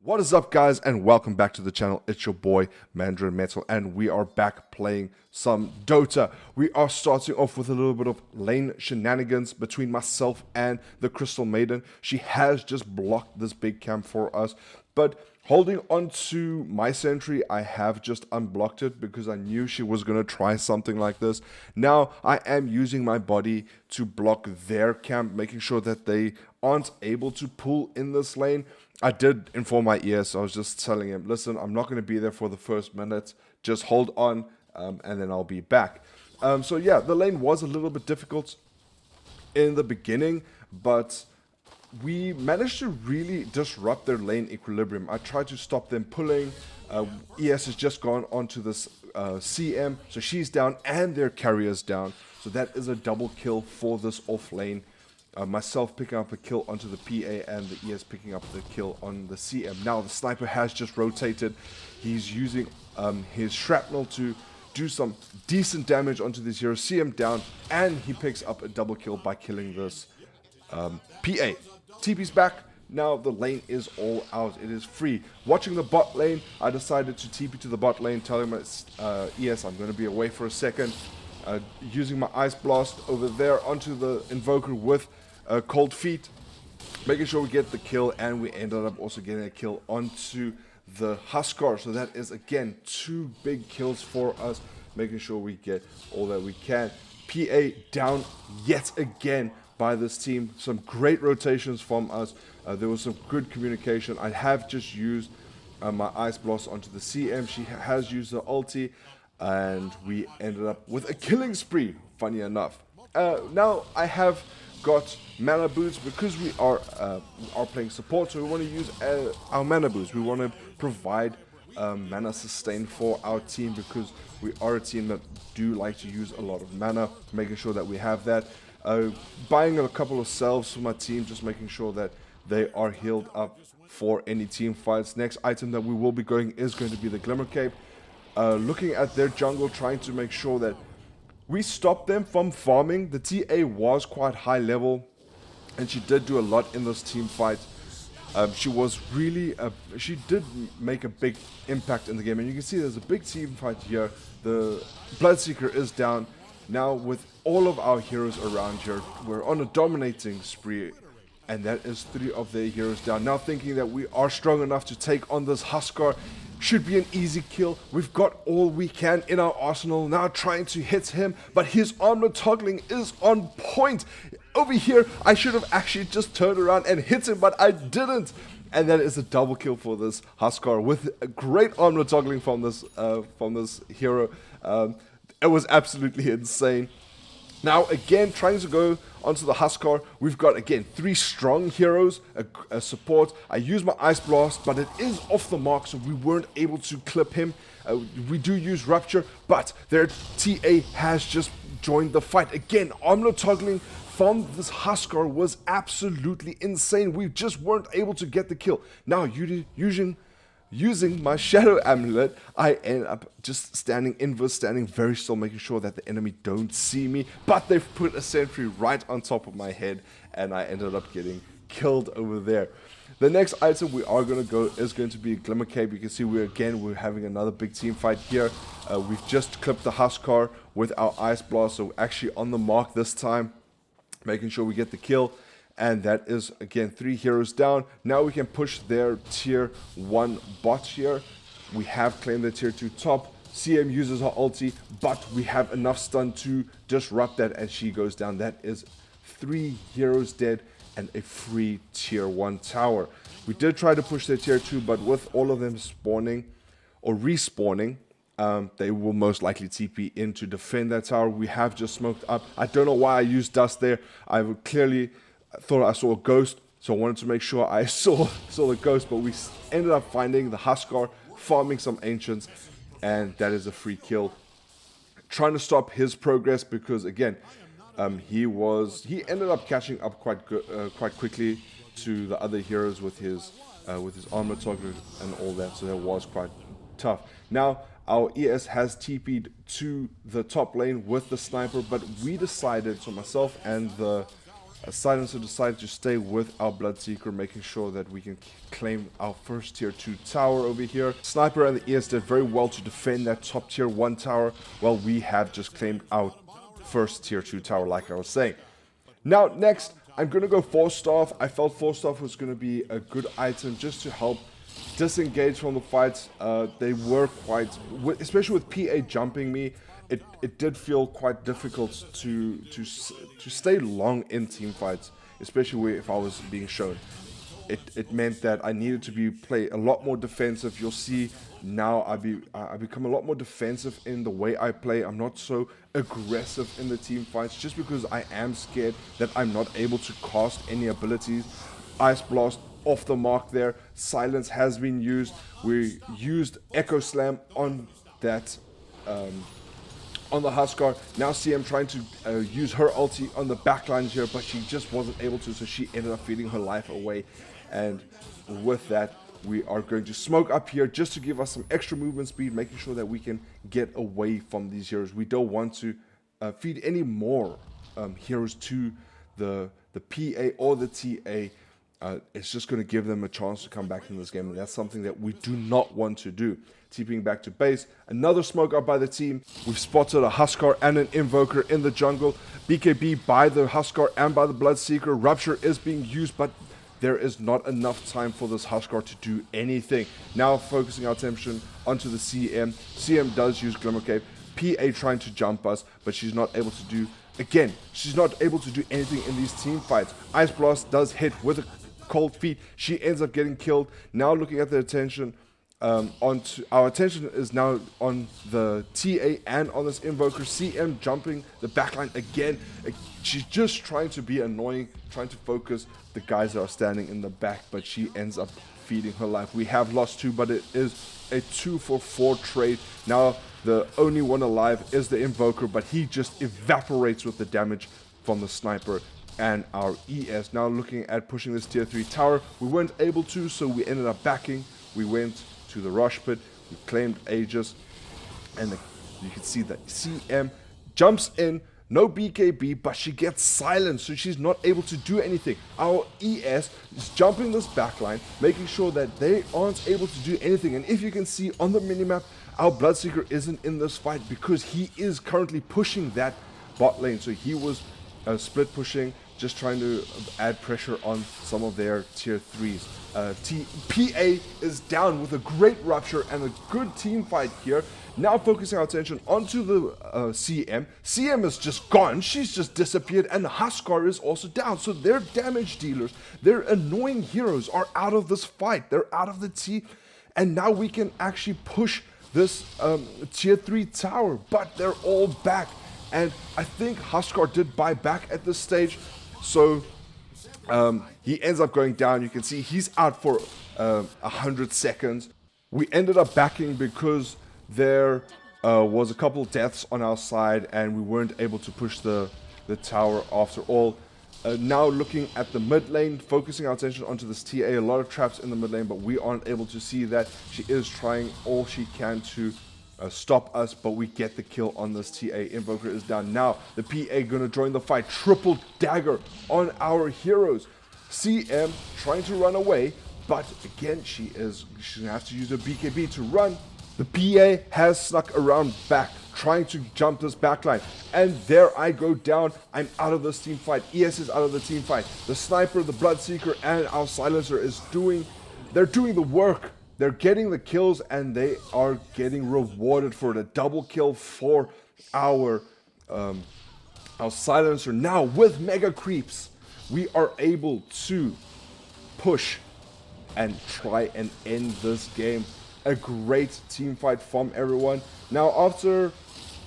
What is up, guys, and welcome back to the channel. It's your boy Mandarin Metal, and we are back playing some Dota. We are starting off with a little bit of lane shenanigans between myself and the Crystal Maiden. She has just blocked this big camp for us, but holding on to my sentry, I have just unblocked it because I knew she was going to try something like this. Now I am using my body to block their camp, making sure that they aren't able to pull in this lane. I did inform my ES. I was just telling him, listen, I'm not going to be there for the first minute. Just hold on, and then I'll be back. So yeah, the lane was a little bit difficult in the beginning, but we managed to really disrupt their lane equilibrium. I tried to stop them pulling. ES has just gone onto this CM, so she's down and their carrier's down. So that is a double kill for this off lane. Myself picking up a kill onto the PA and the ES picking up the kill on the CM. Now the sniper has just rotated. He's using his shrapnel to do some decent damage onto this hero. CM down, and he picks up a double kill by killing this PA. TP's back. Now the lane is all out. It is free. Watching the bot lane, I decided to TP to the bot lane, telling my ES I'm going to be away for a second. Using my Ice Blast over there onto the Invoker with Cold Feet, making sure we get the kill, and we ended up also getting a kill onto the Huskar. So that is again 2 big kills for us, making sure we get all that we can. PA down yet again by this team. Some great rotations from us. There was some good communication. I have just used my Ice Blast onto the CM. She has used the ulti, and we ended up with a killing spree, funny enough. Now I have got mana boots because we are playing support, so we want to use our mana boots. We want to provide mana sustain for our team because we are a team that do like to use a lot of mana, making sure that we have that. Buying a couple of salves for my team, just making sure that they are healed up for any team fights. Next item that we will be going is going to be the Glimmer Cape. Looking at their jungle, trying to make sure that we stop them from farming. The TA was quite high level, and she did do a lot in this team fight. She was really, she did make a big impact in the game, and you can see there's a big team fight here. The Bloodseeker is down. Now with all of our heroes around here, we're on a dominating spree, and that is 3 of their heroes down. Now thinking that we are strong enough to take on this Huskar. Should be an easy kill. We've got all we can in our arsenal. Now trying to hit him, but his armor toggling is on point. Over here, I should have actually just turned around and hit him, but I didn't. And that is a double kill for this Huskar with a great armor toggling from this hero. It was absolutely insane. Now again, trying to go onto the Huskar, we've got again 3 strong heroes, a support. I use my Ice Blast, but it is off the mark, so we weren't able to clip him. We do use Rupture, but their TA has just joined the fight. Again, armor toggling from this Huskar was absolutely insane. We just weren't able to get the kill. Now using my Shadow Amulet, I end up just standing inverse, standing very still, making sure that the enemy don't see me. But they've put a sentry right on top of my head, and I ended up getting killed over there. The next item we are going to go is going to be a Glimmer Cape. You can see we're having another big team fight here. We've just clipped the Huskar with our Ice Blast, so actually on the mark this time, making sure we get the kill. And that is, again, 3 heroes down. Now we can push their tier 1 bot here. We have claimed the tier 2 top. CM uses her ulti, but we have enough stun to disrupt that, and she goes down. That is 3 heroes dead and a free tier 1 tower. We did try to push their tier 2, but with all of them spawning or respawning, they will most likely TP in to defend that tower. We have just smoked up. I don't know why I used dust there. I would clearly thought I saw a ghost, so I wanted to make sure I saw the ghost, but we ended up finding the Huskar, farming some ancients, and that is a free kill. Trying to stop his progress because again, he ended up catching up quite quickly to the other heroes with his armor target and all that, so that was quite tough. Now our ES has TP'd to the top lane with the sniper, but we decided, so myself and the Silencer decided to stay with our Bloodseeker, making sure that we can claim our first tier 2 tower over here. Sniper and the ES did very well to defend that top tier 1 tower, while we have just claimed our first tier 2 tower, like I was saying. Now, next, I'm going to go Force Staff. I felt Force Staff was going to be a good item just to help disengage from the fights. They were quite, especially with PA jumping me, it did feel quite difficult to stay long in team fights, especially if I was being shown. It meant that I needed to play a lot more defensive. You'll see now I become a lot more defensive in the way I play. I'm not so aggressive in the team fights, just because I am scared that I'm not able to cast any abilities. Ice Blast off the mark there. Silence has been used. We used Echo Slam on that on the Huskar. Now CM trying to use her ulti on the backlines here, but she just wasn't able to, so she ended up feeding her life away. And with that, we are going to smoke up here just to give us some extra movement speed, making sure that we can get away from these heroes. We don't want to feed any more heroes to the PA or the TA. It's just going to give them a chance to come back in this game, and that's something that we do not want to do. TPing back to base, another smoke up by the team. We've spotted a Huskar and an Invoker in the jungle. BKB by the Huskar and by the Bloodseeker. Rupture is being used, but there is not enough time for this Huskar to do anything. Now focusing our attention onto the CM. CM does use Glimmer Cape. PA trying to jump us, but she's not able to do, again, she's not able to do anything in these team fights. Ice Blast does hit with a cold feet. She ends up getting killed. Now looking at the attention, our attention is now on the TA and on this Invoker. CM jumping the backline again. She's just trying to be annoying, trying to focus the guys that are standing in the back, but she ends up feeding her life. We have lost 2, but it is a 2-for-4 trade. Now the only one alive is the Invoker, but he just evaporates with the damage from the Sniper and our ES. Now looking at pushing this tier 3 tower, we weren't able to, so we ended up backing. We went to the rush pit, we claimed Aegis, and you can see that CM jumps in, no BKB, but she gets silenced, so she's not able to do anything. Our ES is jumping this backline, making sure that they aren't able to do anything. And if you can see on the minimap, our Bloodseeker isn't in this fight because he is currently pushing that bot lane. So he was split pushing, just trying to add pressure on some of their tier 3s. PA is down with a great Rupture and a good team fight here. Now focusing our attention onto the CM. CM is just gone. She's just disappeared, and the Huskar is also down. So their damage dealers, their annoying heroes are out of this fight. They're out of the T, and now we can actually push this tier 3 tower, but they're all back. And I think Huskar did buy back at this stage, so he ends up going down. You can see he's out for 100 seconds. We ended up backing because there was a couple deaths on our side, and we weren't able to push the tower after all. Now looking at the mid lane, focusing our attention onto this TA. A lot of traps in the mid lane, but we aren't able to see that. She is trying all she can to stop us, but we get the kill on this TA. Invoker is down. Now the PA gonna join the fight. Triple dagger on our heroes. CM trying to run away, but again she's gonna have to use a BKB to run. The PA has snuck around back, trying to jump this backline, and there I go down. I'm out of this team fight. ES is out of the team fight. The Sniper, the Bloodseeker, and our Silencer they're doing the work. They're getting the kills, and they are getting rewarded for it. A double kill for our Silencer. Now with Mega Creeps, we are able to push and try and end this game. A great team fight from everyone. Now after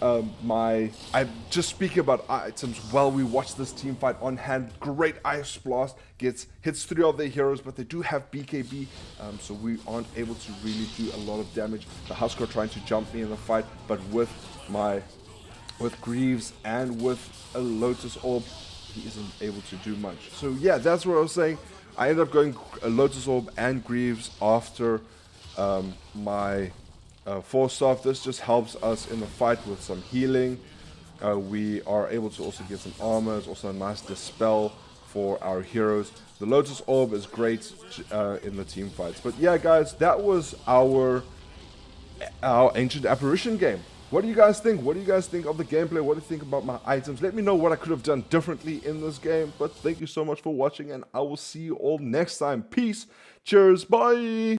I'm just speaking about items while we watch this team fight on hand. Great Ice Blast hits 3 of their heroes, but they do have BKB, so we aren't able to really do a lot of damage. The Huskar trying to jump me in the fight, but with Greaves and with a Lotus Orb, he isn't able to do much. So yeah, that's what I was saying. I ended up going a Lotus Orb and Greaves after my Force Staff. This just helps us in the fight with some healing. We are able to also get some armor. It's also a nice dispel for our heroes. The Lotus Orb is great in the team fights. But yeah, guys, that was our Ancient Apparition game. What do you guys think? What do you guys think of the gameplay? What do you think about my items? Let me know what I could have done differently in this game. But thank you so much for watching, and I will see you all next time. Peace. Cheers. Bye.